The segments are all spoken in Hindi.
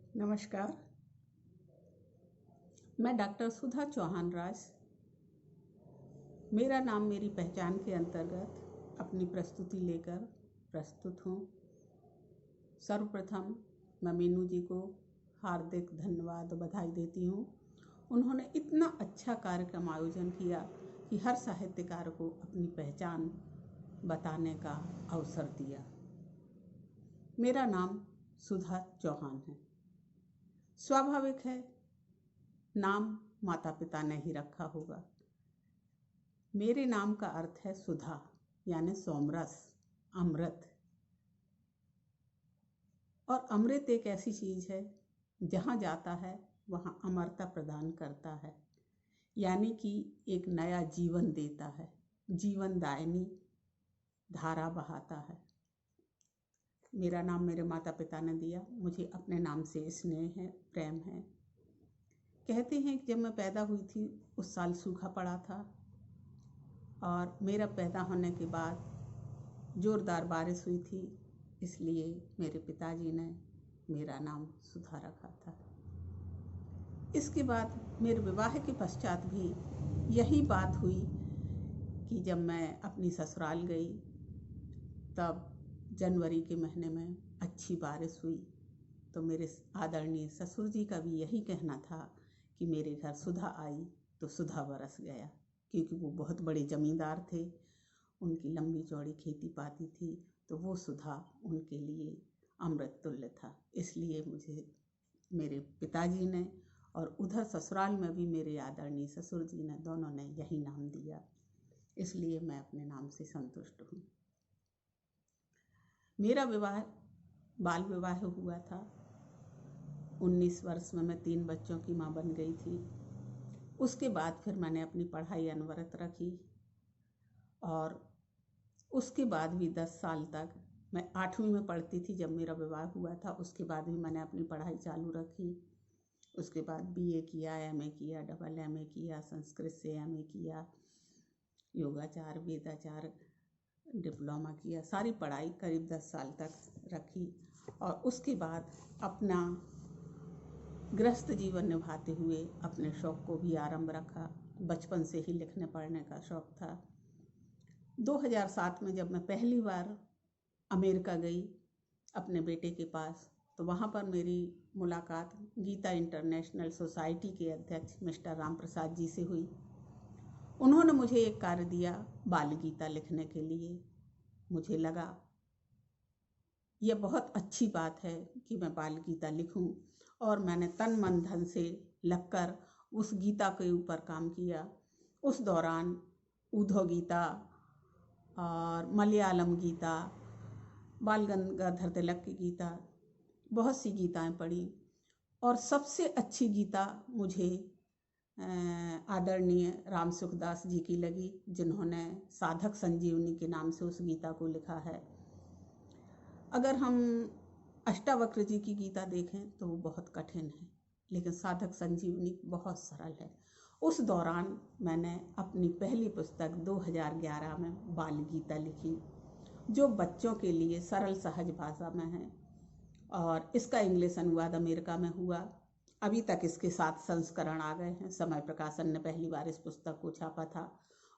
नमस्कार। मैं डॉक्टर सुधा चौहान राज, मेरा नाम मेरी पहचान के अंतर्गत अपनी प्रस्तुति लेकर प्रस्तुत हूँ। सर्वप्रथम मैं मीनू जी को हार्दिक धन्यवाद और बधाई देती हूँ। उन्होंने इतना अच्छा कार्यक्रम आयोजन किया कि हर साहित्यकार को अपनी पहचान बताने का अवसर दिया। मेरा नाम सुधा चौहान है। स्वाभाविक है, नाम माता पिता ने ही रखा होगा। मेरे नाम का अर्थ है सुधा, यानी सोमरस, अमृत। और अमृत एक ऐसी चीज है जहाँ जाता है वहाँ अमरता प्रदान करता है, यानी कि एक नया जीवन देता है, जीवनदायिनी धारा बहाता है। मेरा नाम मेरे माता पिता ने दिया, मुझे अपने नाम से स्नेह है, प्रेम है। कहते हैं कि जब मैं पैदा हुई थी उस साल सूखा पड़ा था और मेरा पैदा होने के बाद जोरदार बारिश हुई थी, इसलिए मेरे पिताजी ने मेरा नाम सुधा रखा था। इसके बाद मेरे विवाह के पश्चात भी यही बात हुई कि जब मैं अपनी ससुराल गई तब जनवरी के महीने में अच्छी बारिश हुई तो मेरे आदरणीय ससुर जी का भी यही कहना था कि मेरे घर सुधा आई तो सुधा बरस गया, क्योंकि वो बहुत बड़े जमींदार थे, उनकी लंबी चौड़ी खेती पाती थी, तो वो सुधा उनके लिए अमृत तुल्य था। इसलिए मुझे मेरे पिताजी ने और उधर ससुराल में भी मेरे आदरणीय ससुर जी ने, दोनों ने यही नाम दिया, इसलिए मैं अपने नाम से संतुष्ट हूँ। मेरा विवाह बाल विवाह हुआ था। 19 वर्ष में मैं 3 बच्चों की माँ बन गई थी। उसके बाद फिर मैंने अपनी पढ़ाई अनवरत रखी और उसके बाद भी 10 साल तक, मैं 8वीं में पढ़ती थी जब मेरा विवाह हुआ था, उसके बाद भी मैंने अपनी पढ़ाई चालू रखी। उसके बाद BA किया, MA किया, डबल MA किया, संस्कृत से MA किया, योगाचार वेदाचार डिप्लोमा किया, सारी पढ़ाई करीब 10 साल तक रखी और उसके बाद अपना गृहस्थ जीवन निभाते हुए अपने शौक़ को भी आरंभ रखा। बचपन से ही लिखने पढ़ने का शौक़ था। 2007 में जब मैं पहली बार अमेरिका गई अपने बेटे के पास, तो वहाँ पर मेरी मुलाकात गीता इंटरनेशनल सोसाइटी के अध्यक्ष मिस्टर राम प्रसाद जी से हुई। उन्होंने मुझे एक कार्य दिया बाल गीता लिखने के लिए। मुझे लगा यह बहुत अच्छी बात है कि मैं बाल गीता लिखूं, और मैंने तन मन धन से लगकर उस गीता के ऊपर काम किया। उस दौरान उद्धव गीता और मलयालम गीता, बाल गंगाधर तिलक की गीता, बहुत सी गीताएं पढ़ी और सबसे अच्छी गीता मुझे आदरणीय राम सुखदास जी की लगी, जिन्होंने साधक संजीवनी के नाम से उस गीता को लिखा है। अगर हम अष्टावक्र जी की गीता देखें तो वो बहुत कठिन है, लेकिन साधक संजीवनी बहुत सरल है। उस दौरान मैंने अपनी पहली पुस्तक 2011 में बाल गीता लिखी, जो बच्चों के लिए सरल सहज भाषा में है, और इसका इंग्लिश अनुवाद अमेरिका में हुआ। अभी तक इसके 7 संस्करण आ गए हैं। समय प्रकाशन ने पहली बार इस पुस्तक को छापा था,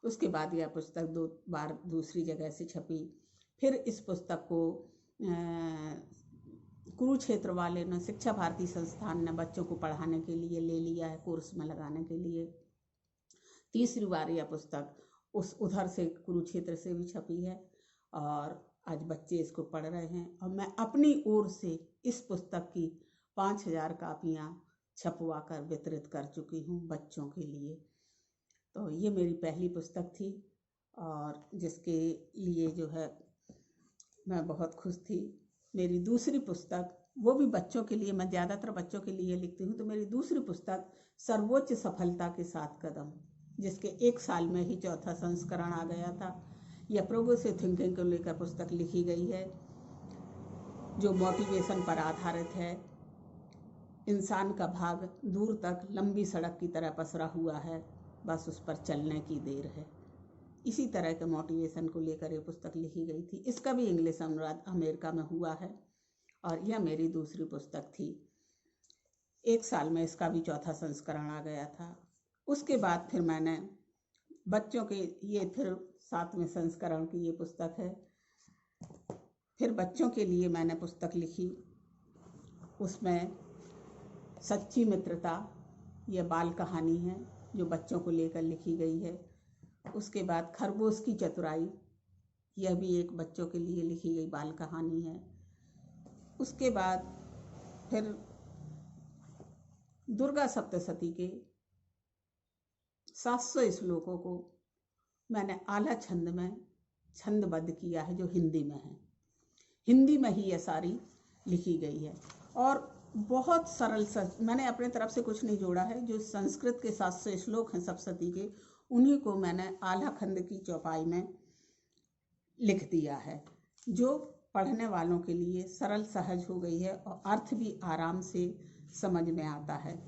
उसके बाद यह पुस्तक 2 बार दूसरी जगह से छपी। फिर इस पुस्तक को कुरुक्षेत्र वाले ने, शिक्षा भारती संस्थान ने बच्चों को पढ़ाने के लिए ले लिया है, कोर्स में लगाने के लिए। तीसरी बार यह पुस्तक उधर से कुरुक्षेत्र से भी छपी है और आज बच्चे इसको पढ़ रहे हैं। और मैं अपनी ओर से इस पुस्तक की 5000 कापियाँ छपवा कर वितरित कर चुकी हूँ बच्चों के लिए। तो ये मेरी पहली पुस्तक थी और जिसके लिए जो है मैं बहुत खुश थी। मेरी दूसरी पुस्तक, वो भी बच्चों के लिए, मैं ज़्यादातर बच्चों के लिए लिखती हूँ, तो मेरी दूसरी पुस्तक सर्वोच्च सफलता के 7 कदम, जिसके 1 साल में ही 4था संस्करण आ गया था। यह प्रोग्रेसिव थिंकिंग को लेकर पुस्तक लिखी गई है, जो मोटिवेशन पर आधारित है। इंसान का भाग दूर तक लंबी सड़क की तरह पसरा हुआ है, बस उस पर चलने की देर है। इसी तरह के मोटिवेशन को लेकर ये पुस्तक लिखी गई थी। इसका भी इंग्लिश अनुवाद अमेरिका में हुआ है और यह मेरी दूसरी पुस्तक थी। 1 साल में इसका भी चौथा संस्करण आ गया था। उसके बाद फिर मैंने बच्चों के, ये फिर 7वें संस्करण की ये पुस्तक है। फिर बच्चों के लिए मैंने पुस्तक लिखी, उसमें सच्ची मित्रता, यह बाल कहानी है जो बच्चों को लेकर लिखी गई है। उसके बाद खरगोश की चतुराई, यह भी एक बच्चों के लिए लिखी गई बाल कहानी है। उसके बाद फिर दुर्गा सप्तशती के 700 श्लोकों को मैंने आला छंद में छंदबद्ध किया है, जो हिंदी में है। हिंदी में ही यह सारी लिखी गई है और बहुत सरल मैंने अपने तरफ से कुछ नहीं जोड़ा है। जो संस्कृत के 700 श्लोक हैं सप्तशती के, उन्हीं को मैंने आला खंड की चौपाई में लिख दिया है, जो पढ़ने वालों के लिए सरल सहज हो गई है और अर्थ भी आराम से समझ में आता है।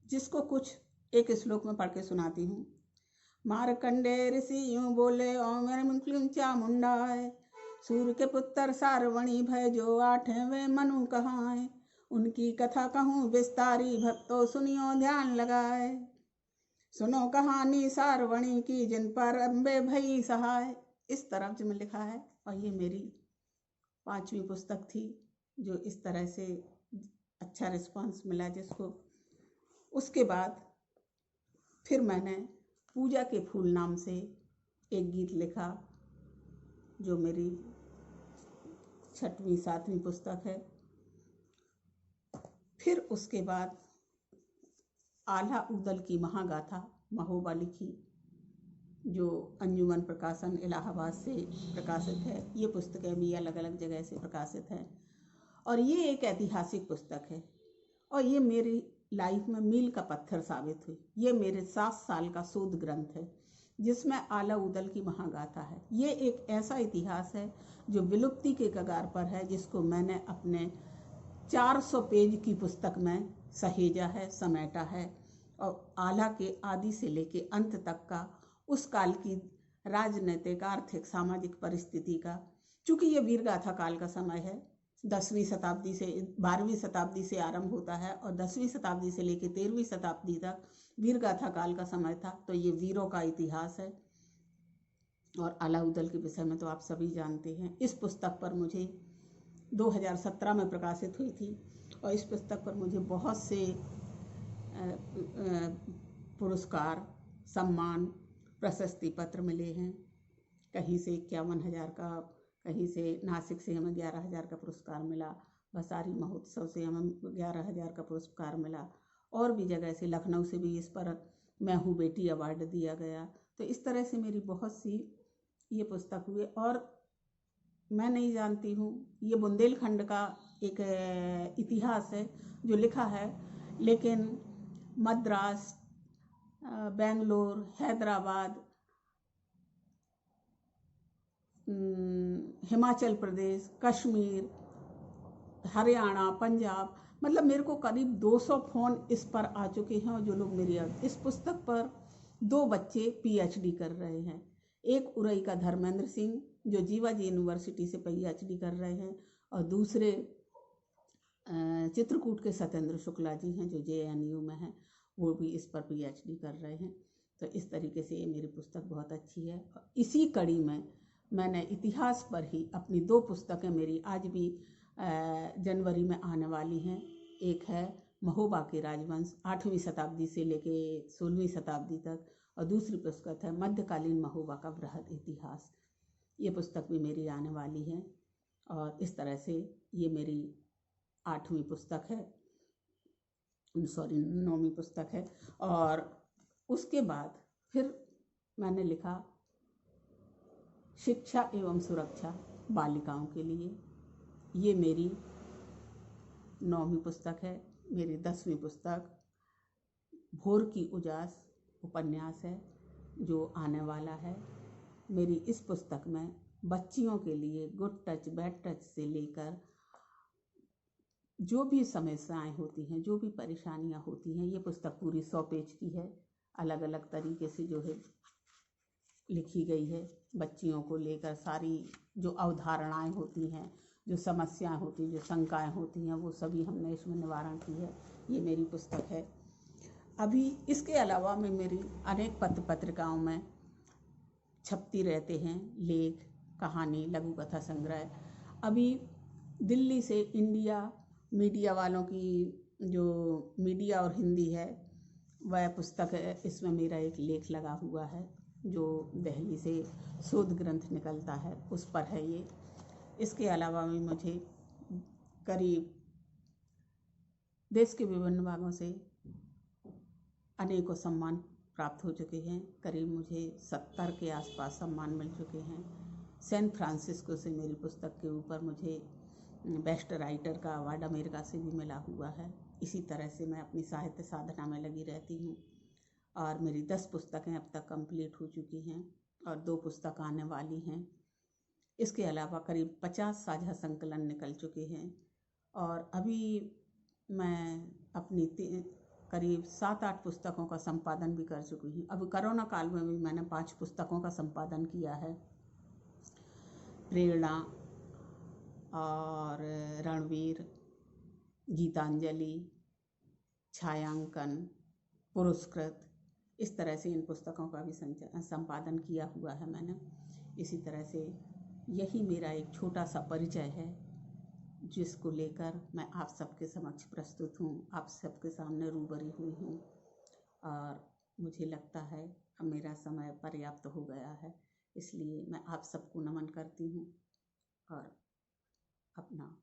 जिसको कुछ एक श्लोक में पढ़ के सुनाती हूँ। मार्कंडेय ऋषि यूं बोले, ओम क्लीं चामुंडाय, सूर्य के पुत्र सारवणी भय, जो 8वें मनु कहाए। उनकी कथा कहूँ विस्तारी, भक्तों सुनियो ध्यान लगाए। सुनो कहानी सारवणी की, जिन पर अम्बे भई सहाय। इस तरह जो में लिखा है, और ये मेरी 5वीं पुस्तक थी, जो इस तरह से अच्छा रिस्पांस मिला जिसको। उसके बाद फिर मैंने पूजा के फूल नाम से एक गीत लिखा, जो मेरी 6वीं 7वीं पुस्तक है। फिर उसके बाद आल्हा उदल की महागाथा महोबा लिखी, जो अंजुमन प्रकाशन इलाहाबाद से प्रकाशित है। ये पुस्तकें भी अलग अलग जगह से प्रकाशित हैं और ये एक ऐतिहासिक पुस्तक है और ये मेरी लाइफ में मील का पत्थर साबित हुई। ये मेरे 7 साल का शोध ग्रंथ है, जिसमें आला उदल की महागाथा है। ये एक ऐसा इतिहास है जो विलुप्ति के कगार पर है, जिसको मैंने अपने 400 पेज की पुस्तक में सहेजा है, समेटा है और आला के आदि से लेके अंत तक का, उस काल की राजनीतिक, आर्थिक, सामाजिक परिस्थिति का, चूंकि ये वीरगाथा काल का समय है, 10वीं शताब्दी से 12वीं शताब्दी से आरंभ होता है और 10वीं शताब्दी से लेकर 13वीं शताब्दी तक वीरगाथा काल का समय था। तो ये वीरों का इतिहास है और आला उदल के विषय में तो आप सभी जानते हैं। इस पुस्तक पर मुझे 2017 में प्रकाशित हुई थी और इस पुस्तक पर मुझे बहुत से पुरस्कार, सम्मान, प्रशस्ति पत्र मिले हैं। कहीं से 51,000 का, कहीं से नासिक से हमें 11,000 का पुरस्कार मिला, वसारी महोत्सव से हमें 11,000 का पुरस्कार मिला और भी जगह से, लखनऊ से भी इस पर मैं हूँ बेटी अवार्ड दिया गया। तो इस तरह से मेरी बहुत सी ये पुस्तक हुए और मैं नहीं जानती हूँ, ये बुंदेलखंड का एक इतिहास है जो लिखा है, लेकिन मद्रास, बेंगलोर, हैदराबाद, हिमाचल प्रदेश, कश्मीर, हरियाणा, पंजाब, मतलब मेरे को करीब 200 फ़ोन इस पर आ चुके हैं। और जो लोग मेरी इस पुस्तक पर 2 बच्चे PhD कर रहे हैं। एक उरई का धर्मेंद्र सिंह, जो जीवाजी यूनिवर्सिटी से PhD कर रहे हैं, और दूसरे चित्रकूट के सत्येंद्र शुक्ला जी हैं, जो JNU में हैं, वो भी इस पर PhD कर रहे हैं। तो इस तरीके से ये मेरी पुस्तक बहुत अच्छी है। इसी कड़ी में मैंने इतिहास पर ही अपनी 2 पुस्तकें मेरी आज भी जनवरी में आने वाली हैं। एक है महोबा के राजवंश, 8वीं शताब्दी से लेके 16वीं शताब्दी तक, और दूसरी पुस्तक है मध्यकालीन महोबा का बृहद इतिहास। ये पुस्तक भी मेरी आने वाली है और इस तरह से ये मेरी 8वीं पुस्तक है, 9वीं पुस्तक है। और उसके बाद फिर मैंने लिखा शिक्षा एवं सुरक्षा बालिकाओं के लिए, ये मेरी 9वीं पुस्तक है। मेरी 10वीं पुस्तक भोर की उजास उपन्यास है, जो आने वाला है। मेरी इस पुस्तक में बच्चियों के लिए गुड टच, बैड टच से लेकर जो भी समस्याएं होती हैं, जो भी परेशानियां होती हैं, ये पुस्तक पूरी 100 पेज की है। अलग अलग तरीके से जो है लिखी गई है। बच्चियों को लेकर सारी जो अवधारणाएं होती हैं, जो समस्याएं होती हैं, जो शंकाएं होती हैं, वो सभी हमने इसमें निवारण की है। ये मेरी पुस्तक है। अभी इसके अलावा मैं मेरी अनेक पत्र पत्रिकाओं में छपती रहते हैं लेख, कहानी, लघु कथा संग्रह। अभी दिल्ली से इंडिया मीडिया वालों की जो मीडिया और हिंदी है वह पुस्तक है। इसमें मेरा एक लेख लगा हुआ है जो दिल्ली से शोध ग्रंथ निकलता है, उस पर है ये। इसके अलावा भी मुझे करीब देश के विभिन्न भागों से अनेकों सम्मान प्राप्त हो चुके हैं। करीब मुझे 70 के आसपास सम्मान मिल चुके हैं। सैन फ्रांसिस्को से मेरी पुस्तक के ऊपर मुझे बेस्ट राइटर का अवार्ड अमेरिका से भी मिला हुआ है। इसी तरह से मैं अपनी साहित्य साधना में लगी रहती हूँ और मेरी 10 पुस्तकें अब तक कंप्लीट हो चुकी हैं और 2 पुस्तक आने वाली हैं। इसके अलावा करीब 50 साझा संकलन निकल चुके हैं और अभी मैं अपनी करीब 7-8 पुस्तकों का संपादन भी कर चुकी हूँ। अभी कोरोना काल में भी मैंने 5 पुस्तकों का संपादन किया है। प्रेरणा और रणवीर, गीतांजलि, छायांकन, पुरस्कृत, इस तरह से इन पुस्तकों का भी संपादन किया हुआ है मैंने। इसी तरह से यही मेरा एक छोटा सा परिचय है जिसको लेकर मैं आप सबके समक्ष प्रस्तुत हूँ, आप सबके सामने रूबरू हुई हूँ। और मुझे लगता है अब मेरा समय पर्याप्त हो गया है, इसलिए मैं आप सबको नमन करती हूँ और अपना